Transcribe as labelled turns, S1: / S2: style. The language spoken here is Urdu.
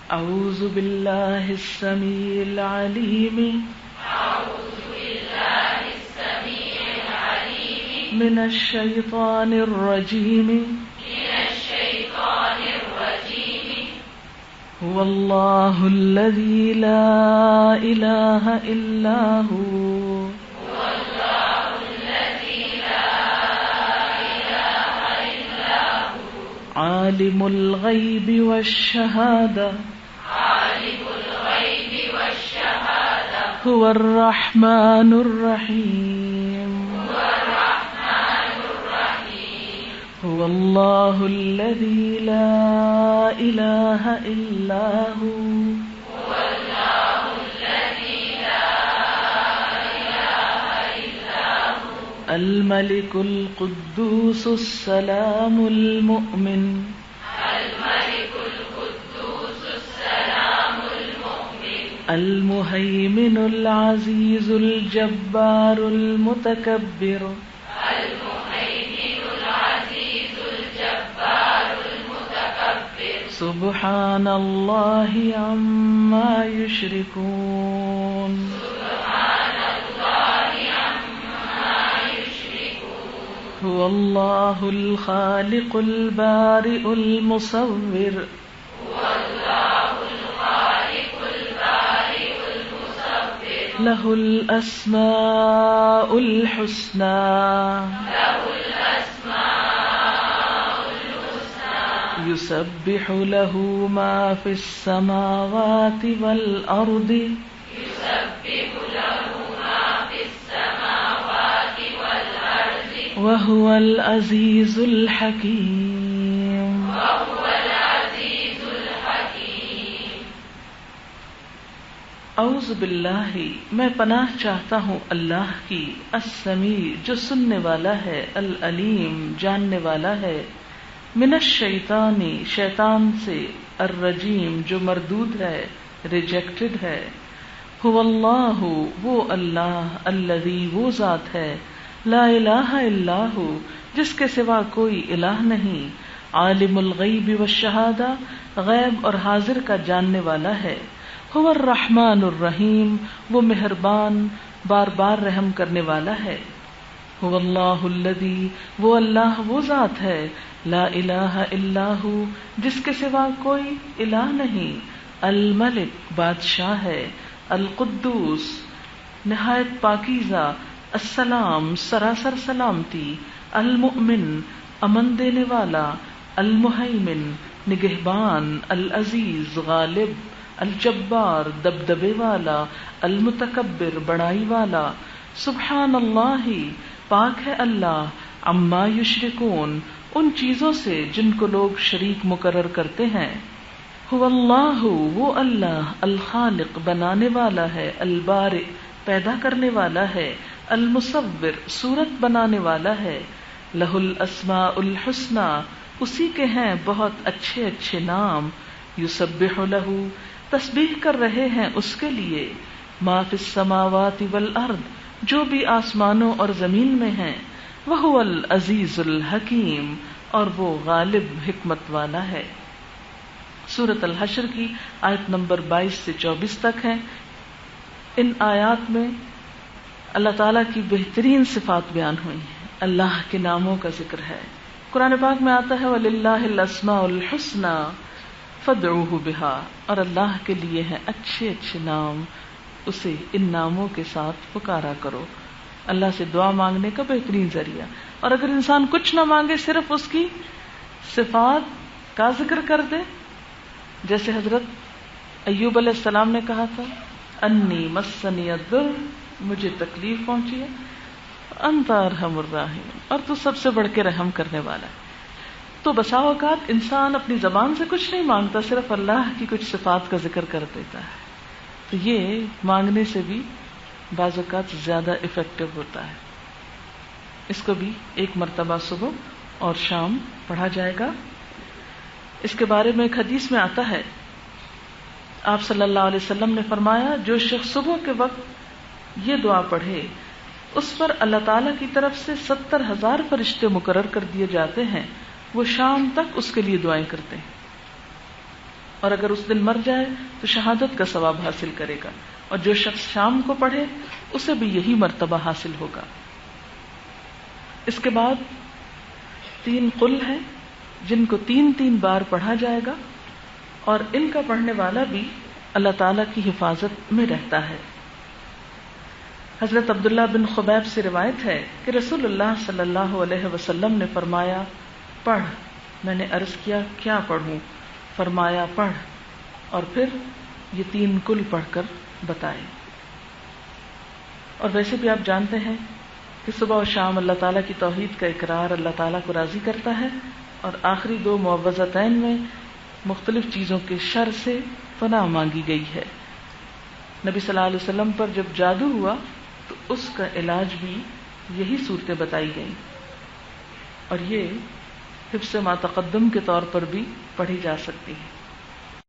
S1: أعوذ بالله السميع العليم من الشيطان الرجيم هو الله الذي لا إله إلا هو عالم الغيب والشهادة هو الرحمن الرحيم هو الله الذي لا إله إلا هو الملك القدوس السلام المؤمن المهيمن العزيز الجبار المتكبر سبحان الله عما يشركون هو الله الخالق البارئ المصور له الأسماء الحسنى يسبح له ما في السماوات والأرض وهو العزيز الحكيم اعوذ باللہ میں پناہ چاہتا ہوں اللہ کی السمیع جو سننے والا ہے العلیم جاننے والا ہے من الشیطان شیطان سے الرجیم جو مردود ہے ریجیکٹڈ ہے هو اللہ وہ اللہ الذی وہ ذات ہے لا الہ الا ہو جس کے سوا کوئی الہ نہیں عالم الغیب والشہادہ غیب اور حاضر کا جاننے والا ہے هو الرحمن الرحیم وہ مہربان بار بار رحم کرنے والا ہے هو اللہ الذی وہ اللہ وہ ذات ہے لا الہ الا ہو جس کے سوا کوئی الہ نہیں الملک بادشاہ ہے القدوس نہایت پاکیزہ السلام سراسر سلامتی المؤمن امن دینے والا المہیمن نگہبان العزیز غالب الجبار دبدبے والا المتکبر بڑائی والا سبحان اللہ پاک ہے اللہ عما یشرکون ان چیزوں سے جن کو لوگ شریک مقرر کرتے ہیں هو اللہ وہ اللہ الخالق بنانے والا ہے البارئ پیدا کرنے والا ہے المصور صورت بنانے والا ہے لہ الاسماء الحسنی اسی کے ہیں بہت اچھے اچھے نام یسبح لہ تسبیح کر رہے ہیں اس کے لیے ما فی السماوات والارض جو بھی آسمانوں اور زمین میں ہیں وہو العزیز الحکیم اور وہ غالب حکمت والا ہے سورۃ الحشر کی آیت نمبر 22 سے 24 تک ہے. ان آیات میں اللہ تعالیٰ کی بہترین صفات بیان ہوئی ہیں، اللہ کے ناموں کا ذکر ہے. قرآن پاک میں آتا ہے وَلِلَّهِ الْأَسْمَاءُ الْحُسْنَى فَادْعُوهُ بِهَا، اور اللہ کے لیے ہیں اچھے اچھے نام، اسے ان ناموں کے ساتھ پکارا کرو. اللہ سے دعا مانگنے کا بہترین ذریعہ. اور اگر انسان کچھ نہ مانگے صرف اس کی صفات کا ذکر کر دے، جیسے حضرت ایوب علیہ السلام نے کہا تھا انی مسنی الضر، مجھے تکلیف پہنچی ہے، انت ارحم الراحمین، اور تو سب سے بڑھ کے رحم کرنے والا ہے. تو بسا اوقات انسان اپنی زبان سے کچھ نہیں مانگتا، صرف اللہ کی کچھ صفات کا ذکر کر دیتا ہے. تو یہ مانگنے سے بھی بعض اوقات زیادہ افیکٹو ہوتا ہے. اس کو بھی ایک مرتبہ صبح اور شام پڑھا جائے گا. اس کے بارے میں ایک حدیث میں آتا ہے، آپ صلی اللہ علیہ وسلم نے فرمایا جو شخص صبح کے وقت یہ دعا پڑھے اس پر اللہ تعالیٰ کی طرف سے 70,000 فرشتے مقرر کر دیے جاتے ہیں، وہ شام تک اس کے لیے دعائیں کرتے ہیں. اور اگر اس دن مر جائے تو شہادت کا ثواب حاصل کرے گا، اور جو شخص شام کو پڑھے اسے بھی یہی مرتبہ حاصل ہوگا۔ اس کے بعد 3 قل ہیں جن کو 3 بار پڑھا جائے گا، اور ان کا پڑھنے والا بھی اللہ تعالی کی حفاظت میں رہتا ہے۔ حضرت عبداللہ بن خبیب سے روایت ہے کہ رسول اللہ صلی اللہ علیہ وسلم نے فرمایا پڑھ۔ میں نے عرض کیا کیا پڑھوں؟ فرمایا پڑھ، اور پھر یہ 3 قل پڑھ کر بتائے۔ اور ویسے بھی آپ جانتے ہیں کہ صبح و شام اللہ تعالیٰ کی توحید کا اقرار اللہ تعالیٰ کو راضی کرتا ہے، اور آخری 2 معوذتین میں مختلف چیزوں کے شر سے پناہ مانگی گئی ہے۔ نبی صلی اللہ علیہ وسلم پر جب جادو ہوا تو اس کا علاج بھی یہی صورتیں بتائی گئیں، اور یہ حفظ ما تقدم کے طور پر بھی پڑھی جا سکتی ہے۔